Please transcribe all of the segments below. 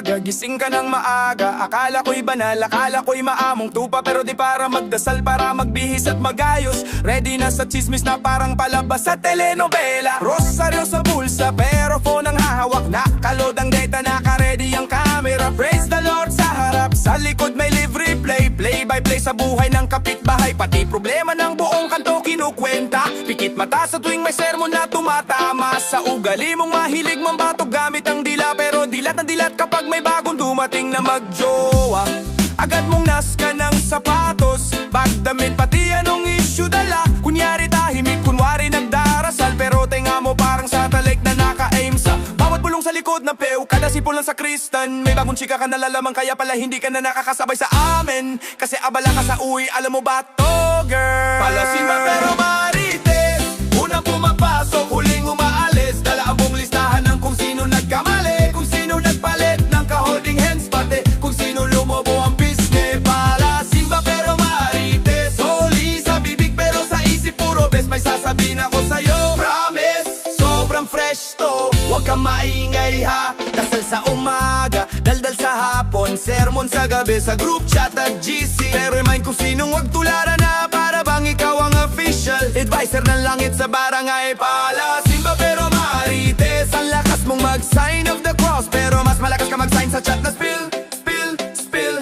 umaga, gising ka ng maaga. Akala ko'y banal, akala ko'y maamong tupa, pero di para magdasal, para magbihis at magayos. Ready na sa chismis na parang palabas sa telenovela. Rosaryo sa bulsa, pero phone ang hahawak. Nakalod ang data, naka-ready ang camera. Praise the Lord sa harap, sa likod may libre play. Play by play sa buhay ng kapitbahay, pati problema ng buong kanto kinukwenta. Pikit mata sa tuwing may sermon na tumatama. Sa ugali mong mahilig mambato gamit ang dila, pero dilat na dilat kapag may bagong dumating na magjowa. Agad mong naska ng sapatos, bagdamit pati anong issue dala. Kunyari tahimik, kunwari nagdarasal, pero tenga mo parang satellite na naka-aim sa bawat bulong sa likod na pew. Kada sipol lang sa kristan, may bagong chika ka nalalaman, kaya pala hindi ka na nakakasabay sa amin. Kasi abala ka sa uwi, alam mo ba to, girl? Palasin ba pero marites, unang pumapasok, huling umaalis. Dala ang buong listahan ng kung sino nagkamali, kung sino nagpalit ng ka-holding hands, pati kung sino lumobo ang business. Palasin ba pero marites, huli sa bibig pero sa isip puro best. May sasabihin ako sa'yo, promise, sobrang fresh to. Huwag kang maingay ha, dasal sa umaga, daldal sa hapon, sermon sa gabi, sa group chat at GC. Pero remind kung sinong wag tularan na, para bang ikaw ang official advisor ng langit sa barangay. Palasin ba pero marites, ang lakas mong mag-sign of the cross, pero mas malakas ka mag-sign sa chat na spill.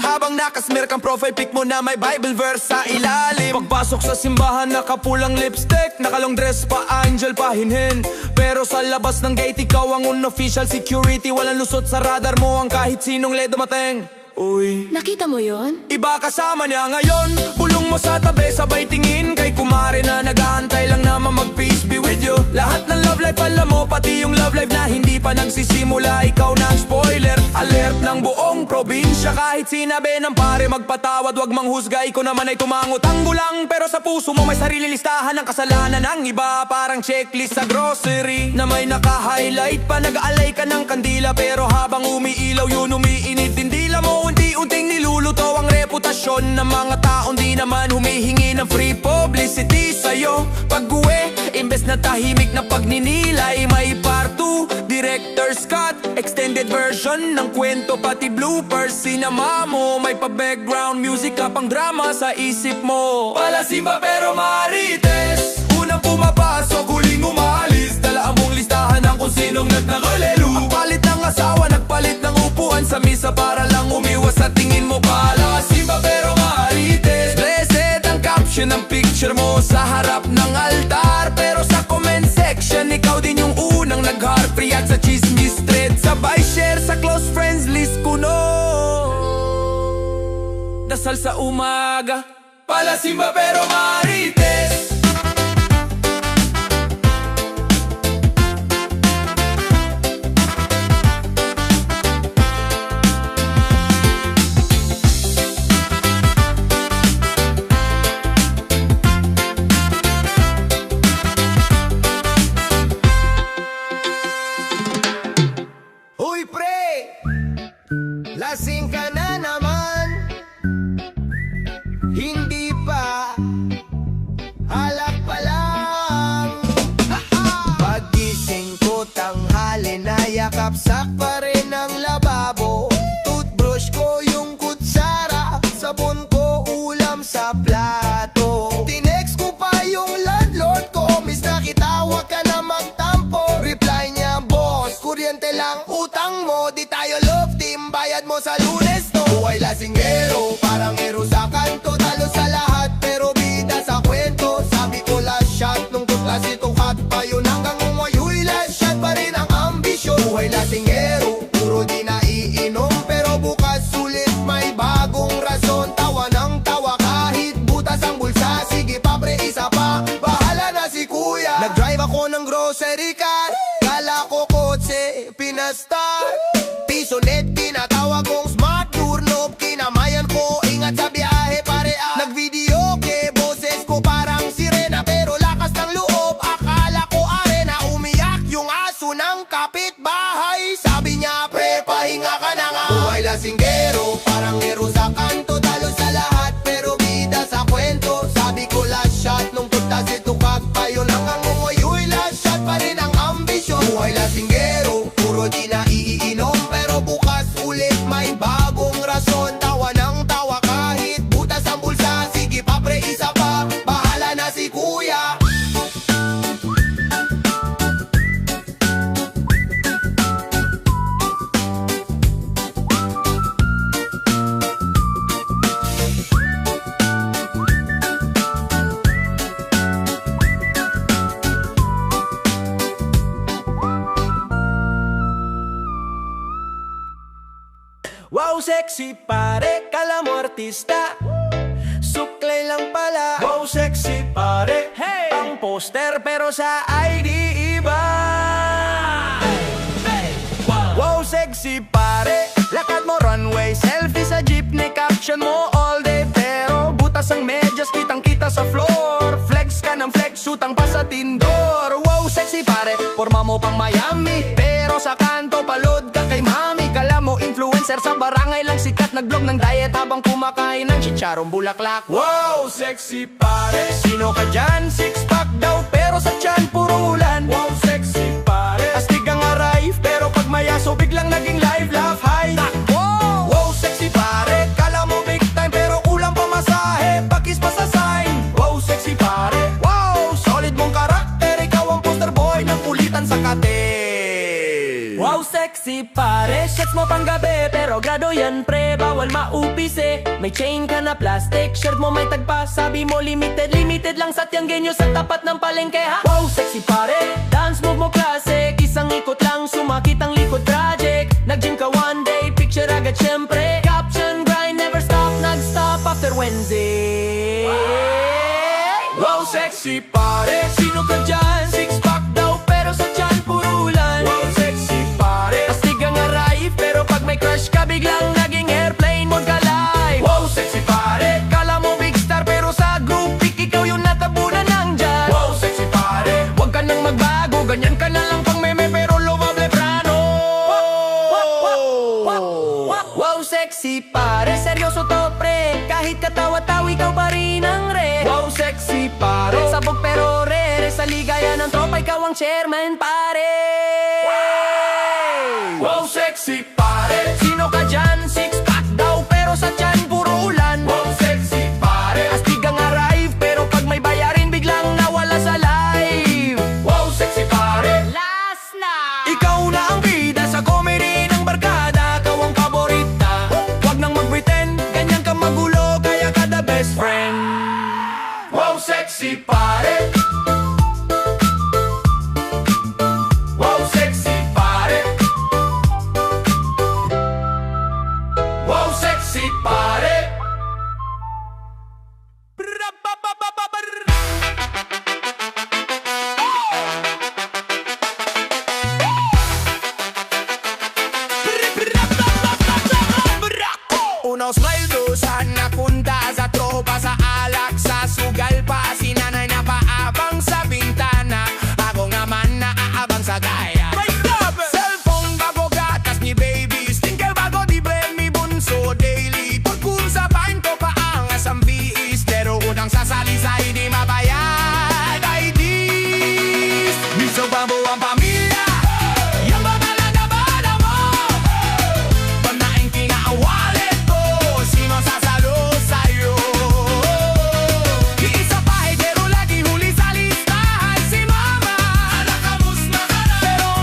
Habang nakasmear kang profile pic mo na may Bible verse sa ilalim. Pagpasok sa simbahan nakapulang lipstick, nakalong dress pa, angel pahinhin. Pero sa labas ng gate ikaw ang unofficial security. Walang lusot sa radar mo ang kahit sinong le dumating. Uy, Nakita mo yon? iba kasama niya ngayon. Bulong mo sa tabi, sabay tingin kay kumare na nag-aantay lang naman mag-peace be with you. Lahat ng love life alam mo, pati yung love life na hindi pa nagsisimula, ikaw na ang spoiler alert ng buong probinsya. Kahit sinabi ng pare magpatawad, wag manghusga, ikaw naman ay tumangot. Ang gulang pero sa puso mo may sarili listahan ng kasalanan ng iba. Parang checklist sa grocery na may naka-highlight pa. Nag-aalay ka ng kandila, pero habang umiilaw yun umiinit din dila mo. Unti-unting niluluto ang reputasyon ng mga taong di naman humihingi ng free publicity sa'yo. Pag-uwi, imbes na tahimik na pagninilay, may part 2, director's cut, extended version ng kwento, pati bloopers. Sinama mo, may pa-background music ka pang drama sa isip mo. Palasin ba pero marites, unang pumapasok, huling umalis. Dala ang buong listahan ng kung sinong nagnakalelu. Ang palit ng asawa, nagpalit ng upuan sa misa para lang umiwas sa tingin mo. Palasin ba pero marites, blessed ang caption ng picture mo sa harap ng altar, pero sa comment section ikaw din yung unang nag-heart react sa chismis thread. Sabay share sa close friends list ko no. Dasal sa umaga, palasin ba pero marites. Uy pre, lasing ka na naman. Hindi pa sexy pare, kala mo artista, suklay lang pala. Wow, sexy pare, hey! Ang poster pero sa ID iba. Wow, sexy pare, lakad mo runway, selfie sa jeepney, caption mo all day. Pero butas ang medyas, kitang-kita sa floor. Flex ka ng flex, utang pa sa tindor. Wow, sexy pare, forma mo pang Miami, pero sa kanto palod ka kay mami. Kala mo influencer sa barangay lang sikat, nag-vlog ng diet habang kumakain ng chicharong bulaklak. Wow, sexy pare, sino ka dyan? Six pack daw pero sa tiyan puro ulan. Wow, sexy pare, astig ang arrive pero pag mayaso biglang naging live laugh high. Wow, wow, sexy pare, kala mo big time pero kulang pa masahe, pakis pa sa sign. Wow, sexy pare, wow, solid mong karakter, ikaw ang poster boy ng kulitan sa kate. Wow, sexy pare, shots mo pang gabi pero grado yan pre, bawal maupise. May chain ka na plastic, shirt mo may tagpa, sabi mo limited, limited lang sa Tianggenyo sa tapat ng palengke ha. Wow, sexy pare, dance move mo classic, isang ikot lang sumakit ang likod tragic. Nag-gym ka one day, picture agad syempre, caption grind never stop, nag-stop after Wednesday. Wow, sexy pare, sino ka dyan? Six pack daw pero sa tiyan puro ulan. Wow, sexy pare, astig ang arrive pero pag may crush ka biglang naging airplane mode ka live. Wow, sexy pare, kala mo big star pero sa group pic ikaw yung natabunan ng dyan. Wow, sexy pare, wag ka nang magbago, ganyan ka na lang pang meme pero lovable prano. Wow, sexy pare, seryoso to pre, kahit katawa-tawa ikaw pa rin ang re. Wow, sexy pare, sabog pero re, sa ligaya ng tropa ikaw ang chairman pare. Wow, sexy pare, sino ka dyan? Six pack daw pero sa tiyan puro ulan. Wow, sexy pare, astig ang arrive pero pag may bayarin biglang nawala sa live. Wow, sexy pare, last na, ikaw na ang bida sa comedy ng barkada, ikaw ang paborita. Wag nang mag-pretend, ganyan ka magulo kaya ka the best friend. Wow, sexy pare, wow, sexy pare, wow, sexy pare. Unos maldusan napunta sa tropa sa alak sa sugal pa, si nanay na paabang sa bintana, ako naman naaabang sa gaya. Cellphone bago gatas ni baby, stinker bago di blend mi bunso daily. Pagkun sa pain ko paangas ang biis, pero unang sasali sa hindi mabayad. IDs, miso bambo ang pamilya, yung mga lalabanan mo, panaing kinaawalit ko, sino sasalo sa'yo? Iisa pa pero lagi huli sa listahan si mama. Anak, kamusta ka na? Pero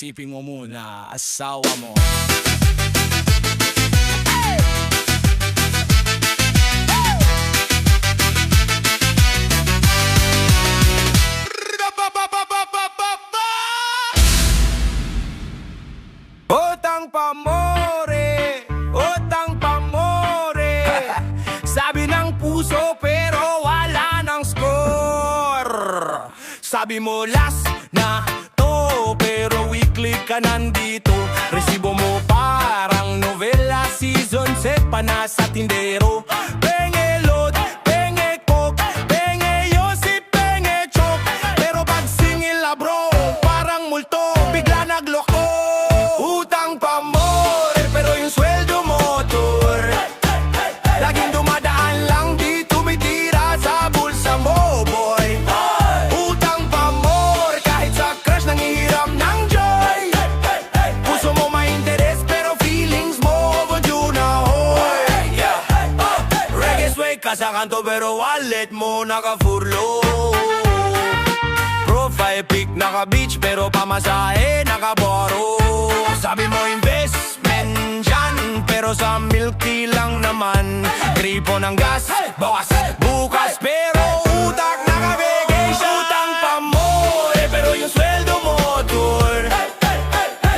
Isipin mo muna, asawa mo. Utang pamore, utang pamore. Sabi ng puso pero wala ng score. Sabi mo last na to pero weekly ka nandito. Resibo mo parang novela, season set pa na sa tindero. Penge load, penge coke, penge yosip, penge chok. Pero pag singil la bro, parang multo, bigla nagloko. Utang pamore pero yung sweldo motor. Laging dumadaan lang di tumitira sa bulsa mo boy. Utang pamor kahit sa crush nangihiram ng joy. Puso mo ma-interes pero feelings mo overdue na hoy. Reggae sway ka sa kanto pero wallet mo naka-furlo. Profile pic naka-beach pero pamasahe naka-boro. Sabi mo investment dyan pero sa milky lang naman. Gripo ng gas, bawas bukas pero utak naka-vacation. Utang pamore pero yung sweldo motor.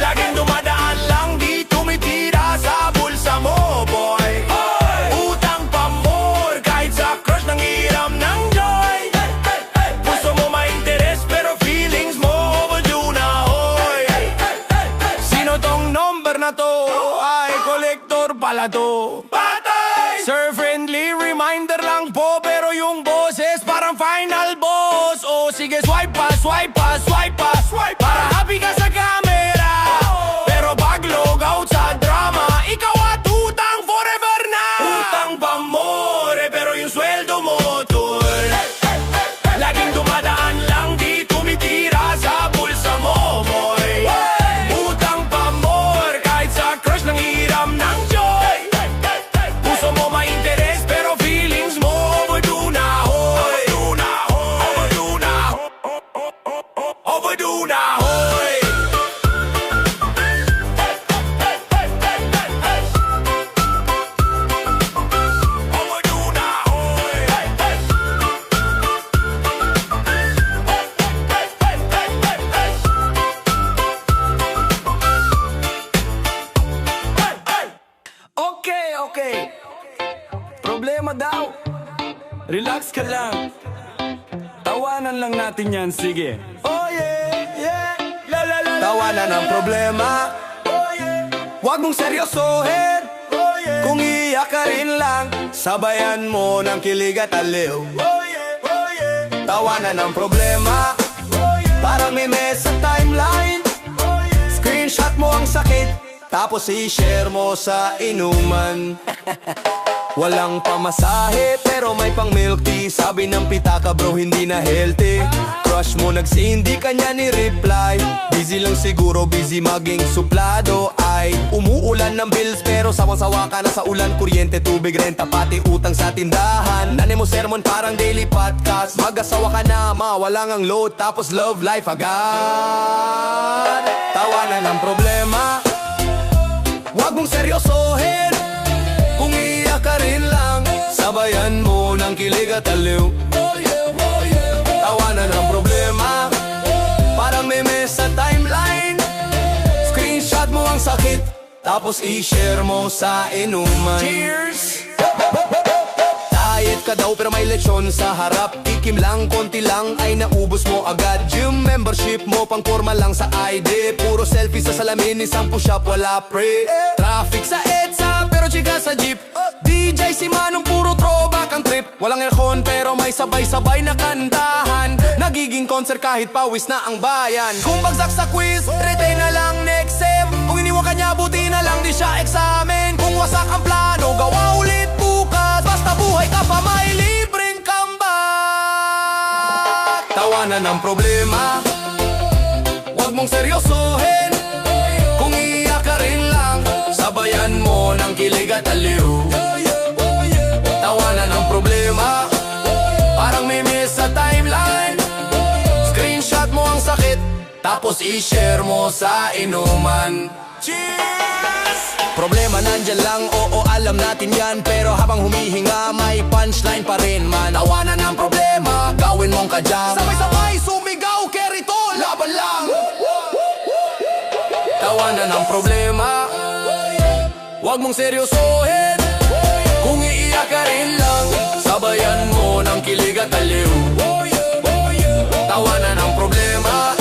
Laging dumadaan lang di tumitira sa bulsa mo boy. Utang pamor kahit sa crush nangihiram ng joy. Puso mo ma-interes pero feelings mo overdue na hoy. Sino tong number na to? Ay, kolektor pala to. Sir friendly reminder lang po pero yung boses parang final boss. O sige swipe pa, swipe pa, swipe pa, swipe pa. Para happy ka sa camera. Pero pag log out sa drama, ikaw at utang forever na. Utang pamore pero yung sweldo motor. Laging dumadaan lang di tumitira sa bulsa mo boy. Utang pamor kahit sa crush nangihiram ng joy. Puso mo ma-interes pero feelings mo overdue na hoy. Overdue na hoy. Overdue na hoy. Overdue na hoy. Okay. Problema daw. Relax ka lang. Tawanan lang natin yan, sige. Oh yeah. La la la. Tawanan ang problema. Oh yeah. Huwag mong seryosohin. Oh yeah. Kung iyak ka rin lang, sabayan mo ng kilig at aliw. Oh yeah. Tawanan ang problema. Oh yeah. Parang may mess sa timeline. Oh yeah. Screenshot mo ang sakit, tapos i-share mo sa inuman. Walang pamasahe pero may pang milk tea. Sabi ng pitaka bro hindi na healthy. Crush mo nagsindi kanya ni reply. Busy lang siguro, busy maging suplado. Ay umuulan ng bills pero sawang-sawa ka na sa ulan. Kuryente, tubig, renta, pati utang sa tindahan. Nani mo sermon parang daily podcast. Mag-asawa ka na, mawalang ang load, tapos love life agad. Tawanan ang problema. Huwag mong seryosohin. Kung iiyak ka rin lang, sabayan mo ng kilig at aliw. Tawanan ang problema. Parang may mess sa timeline. Screenshot mo ang sakit, tapos i-share mo sa inuman. Cheers! Diet ka daw pero may lechon sa harap. Tikim lang, konti lang ay naubos mo agad. Gym membership mo pang forma lang sa ID. Puro selfie sa salamin, isang push-up, wala pre. Traffic sa EDSA pero chika sa jeep. DJ si Manong puro throwback ang trip. Walang aircon pero may sabay-sabay na kantahan. Nagiging concert kahit pawis na ang bayan. Kung bagsak sa quiz, retain na lang next sem. Kung iniwan ka niya, buti na lang di siya examen. Kung wasak ang plano, gawa ulit bukas. Basta buhay ka pa, may libreng comeback. Tawanan ang problema. Huwag mong seryosohin. Kung iiyak ka rin lang, sabayan mo ng kilig at aliw. Tawanan ang problema. Parang may miss sa timeline. Screenshot mo ang sakit, tapos i-share mo sa inuman. Cheers! Problema nandyan lang, oo alam natin yan, pero habang humihinga may punchline pa rin man. Tawanan ng problema, gawin mong kadyang, sabay-sabay sumigaw, kerito, laban lang. Tawanan ng problema, wag mong seryosohin. Kung iiyak ka rin lang, sabayan mo ng kilig at aliw. Tawanan ng problema,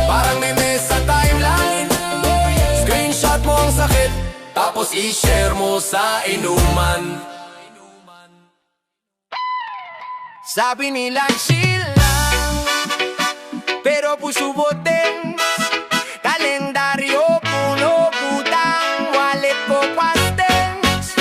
parang may miss sa timeline. Screenshot mo ang sakit, tapos i-share mo sa inuman. Sabi nila chill lang, pero puso boteng. Kalendaryo puno putang, wallet ko pastens.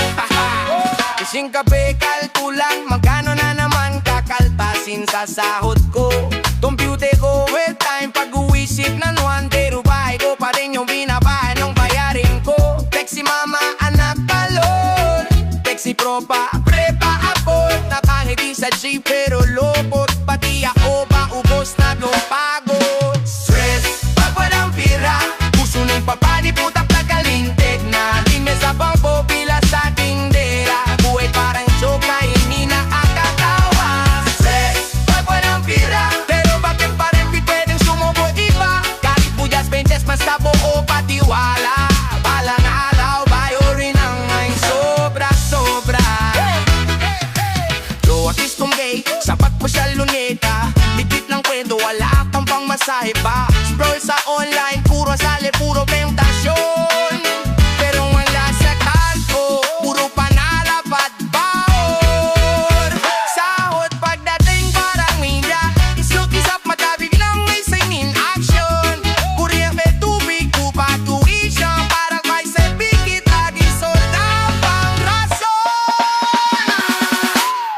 Kasing kape kalkulan, magkano na naman kakaltasin sa sahod ko. Compute ko with time, pag-uwisip ng one day, rubahay ko pa rin yung binabahan ng bayarin ko. Texi mama, anak palon, texi propa, prepa apot. Nakangiti sa jeep pero lopot, pati ako ba ubos na kong pagod. Stress, pag walang pira, puso ng papani putap na kalintig na. Di mesa pang popila sa tindera, buhay parang joke na hindi nakakatawa. Stress, pag walang pira, pero bakit pa rin pwedeng sumubo iba? Kahit buyas, bentes, mas kabuo patiwala. Balang araw, bayo rin ang may sobra-sobra. Joakis kong gay, sapat mo sa luneta. Bigit ng kwento, wala kang pang masahe pa. Scroll sa online, puro sali, puro tentasyon. Pero wala sa kalko, puro panalapat baon. Sahod pagdating parang media, islok isap mata, biglang may sign in action. Kuryente, tubig, upa, tuition, parang may sebikit, lagi solda pang rason.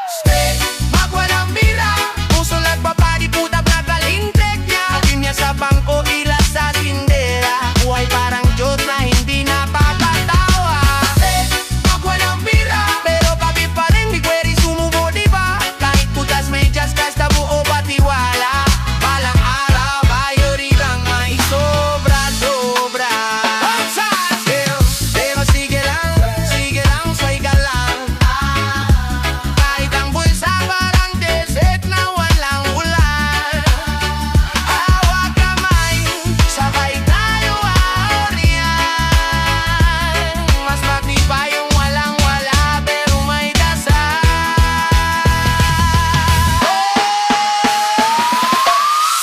Stay, magwalang bira, puso nagpapadi, putap na kalintek niya. Akin niya sa bangko, ilas sa tindera, buhay parang Diyos na hindi napapatawa. Stay, magwalang bira, pero bakit pa rin di kweri sumubo diba? Kahit putas medyas, basta buo patiwala. Balang araw, bayo rin ang may sobra-sobra. Pero sige lang, sway ka lang. Kahit ang bulsa parang desert na walang ulan. Hawak kamay, sabay tayo aoryan. Mas matibay yung walang-wala, pero may dasal.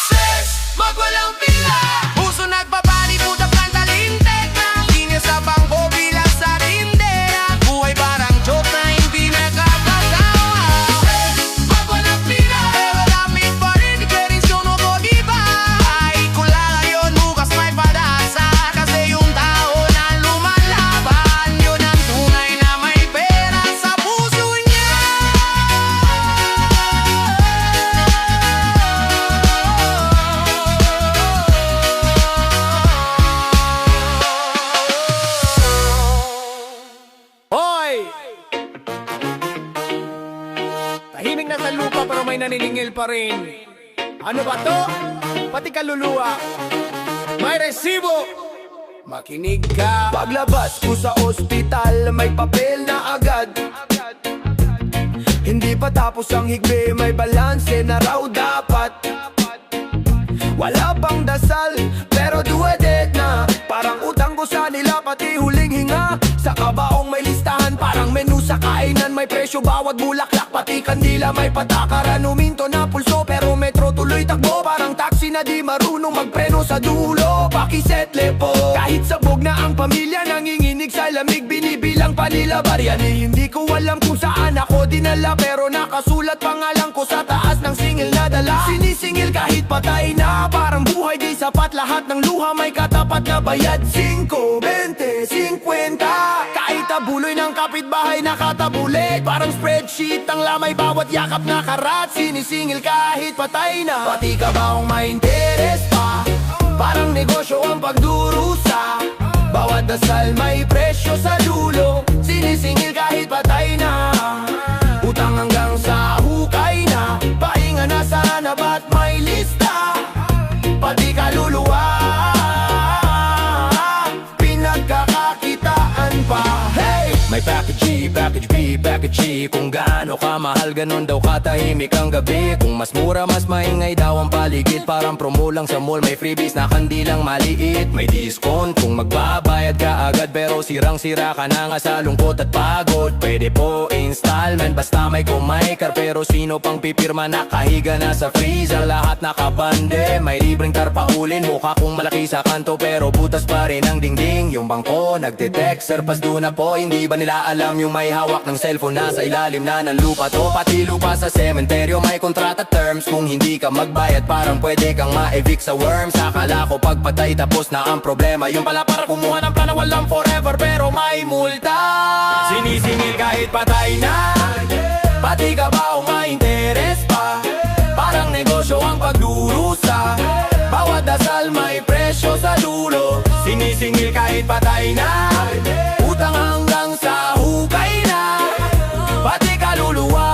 Sex, magwalang pila, puso nagpapali, putap ng talintek na. Linya sa bangko, bilang sa tindera, buhay parang joke na hindi nakakatawa. Sex, magwalang pila, pero lamig pa rin, di ka rin sunubo diba? Ay ko lang ngayon, bukas may padasa, kasi yung tao na lumalaban, yun ang tunay na may pera sa puso niya. Hoy! Tahimik na sa lupa pero may naniningil pa rin. Ano ba to? Pati kaluluwa. May resibo! Makinig ka. Paglabas ko sa ospital, may papel na agad. Hindi pa tapos ang higbe, may balanse na raw dapat. Wala pang dasal, pero duwadet na. Parang utang ko sa nila, pati huling hinga. Sa kabaong may listahan, parang menu sa kainan. May presyo bawat bulaklak, pati kandila may patakaran. Uminto na pulso, pero metro tuloy takbo. Parang taxi na di marunong magpreno sa dulo. Pakisetle po, kahit sabog na ang pamilya, nanginginig sa lamig, binibilang pa nila Baryani. Hindi ko alam kung saan ako dinala, pero nakasulat pangalan ko sa taas ng singil na dala. Sinisingil kahit patay na, parang buhay di sapat. Lahat ng luha may katapat na bayad. 5, 20, 50. Kahit tabuloy ng kapitbahay nakatabulit, parang spreadsheet ang lamay bawat yakap na karat. Sinisingil kahit patay na, pati kabaong may interes pa. Parang negosyo ang pagdurusa, bawat dasal may presyo sa dulo. Sinisingil kahit patay na, utang hanggang sa hukay na. Pahinga na sana ba't may lista, pati kaluluwa May package G, package B, package C. Kung gaano kamahal, ganun daw katahimik ang gabi. Kung mas mura, mas maingay daw ang paligid. Parang promo lang sa mall, may freebies na kandilang maliit. May discount kung magbabayad ka agad, pero sirang-sira ka na nga sa lungkot at pagod. Pwede po installment, basta may kumaykar. Pero sino pang pipirma, nakahiga na sa freezer. Lahat nakabande, may libreng tarpaulin. Mukha kong malaki sa kanto, pero butas pa rin ang dingding. Yung bangko, nagte-text, pas doon na po. Hindi ba nila alam yung may hawak ng cellphone nasa ilalim na ng lupa to? Pati lupa sa sementeryo may kontrata terms. Kung hindi ka magbayad, parang pwede kang ma-evict sa worms. Akala ko pagpatay tapos na ang problema. Yung pala para kumuha ng plano, walang forever, pero may multa. Sinisingil kahit patay na, pati ka ba o may interes pa? Parang negosyo ang pagdurusa, bawat dasal may presyo sa dulo. Sinisingil kahit patay na, utang hanggang sa hukay na, pati kaluluwa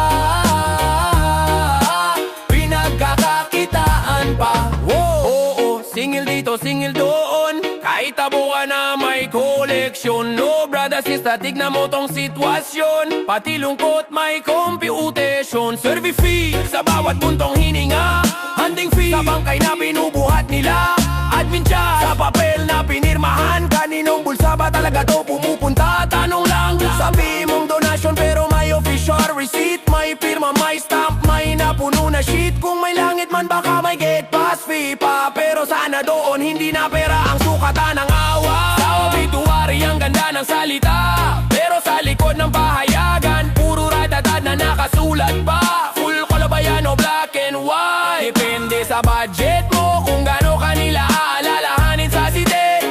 pinagkakakitaan pa. Oo, singil dito, singil doon, kahit tabo ka na may koleksyon. No brother, sister, tignan mo tong sitwasyon. Pati lungkot may computation. Survey fee sa bawat puntong hininga, handing fee sa bangkay na binubuhat nila. Admin chat sa papel na pinirmahan. Kaninong bulsa ba talaga to pumupunta? Tanong lang, sabi mong donasyon pero may official receipt. May firma, may stamp, may napuno na sheet. Kung may langit man baka may get pass fee pa, pero sana doon hindi na pera ang sukatan ng awa. Sa obituary ang ganda ng salita, pero sa likod ng pahayagan puro ratatad na nakasulat pa. Full kolabayan o black and white, depende sa budget mo kung gaano kanila aalalahanin sa site.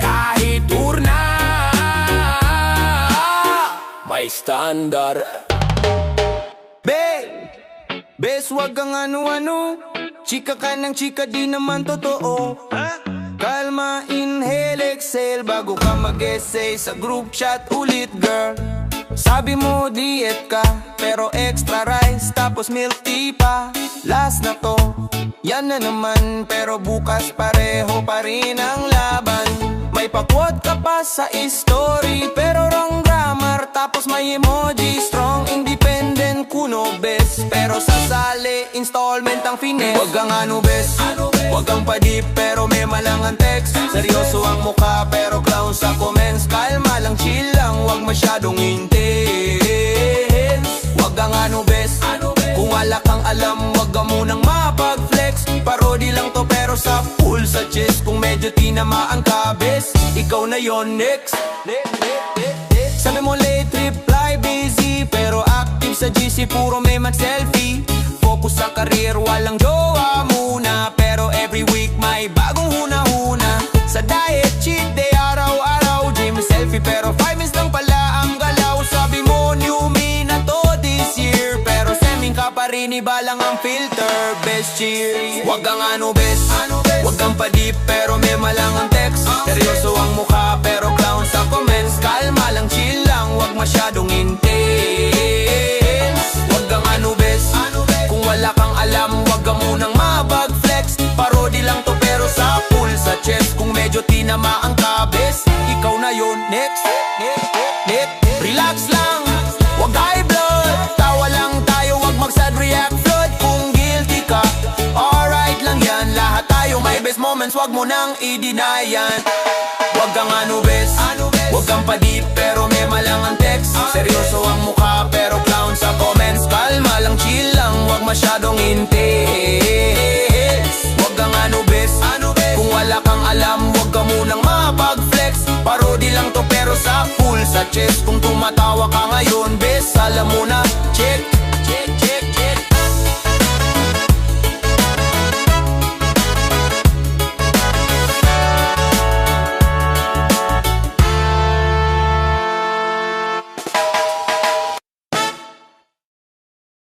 Kahit urna may standard. Bes, wag kang ano-ano. Chika ka ng chika, di naman totoo. Kalma, inhale, exhale bago ka mag-essay sa group chat ulit, girl. Sabi mo diet ka, pero extra rice tapos milk tea pa. Last na to, yan na naman, pero bukas pareho pa rin ang laban. May pa-quote ka pa sa story, pero wrong grammar. Tapos may emoji, strong, independent, kuno best. Pero sasali, installment ang finesse. Wag kang ano best, wag kang padip, pero may malang ang text. Seryoso ang mukha, pero clown sa comments. Kalma lang, chill lang, wag masyadong intense. Wag kang ano best, kung wala kang alam, wag ka munang mapag-flex. Parody lang to pero sa pool sa chest. Kung medyo tinamaan ka best, ikaw na yon next. Sabi mo late reply, busy, pero active sa GC, puro may mag-selfie. Focus sa career, walang jowa muna, pero every week may bagong huna-huna. Sa diet, cheat day, araw-araw, gym selfie, pero 5 minutes lang pala ang galaw. Sabi mo new me na to this year, pero sending ka pa rin, iba lang ang filter. Best cheer, wag kang ano best, wag kang padip, pero may malang ang text. Seryoso ang mukha, pero clown sa comments. Kalma lang, chill lang, wag masyadong intense. Wag kang ano best, kung wala kang alam, wag ka munang mabag-flex. Parody lang to pero sa pool sa chest. Kung medyo tinamaan ka best, ikaw na yon next. Relax lang, wag high blood, tawa lang tayo, wag mag-sad react flood. Kung guilty ka, alright lang yan. Lahat tayo may best moments, wag mo nang i-deny yan. Wag kang ano best, wag kang padip, pero may malang ang text. Seryoso ang mukha, pero clown sa comments. Kalma lang, chill lang, wag masyadong intense. Wag kang ano best, kung wala kang alam, wag ka munang mapag-flex. Parody lang to pero sa pool sa chest. Kung tumatawa ka ngayon best, alam mo na, check.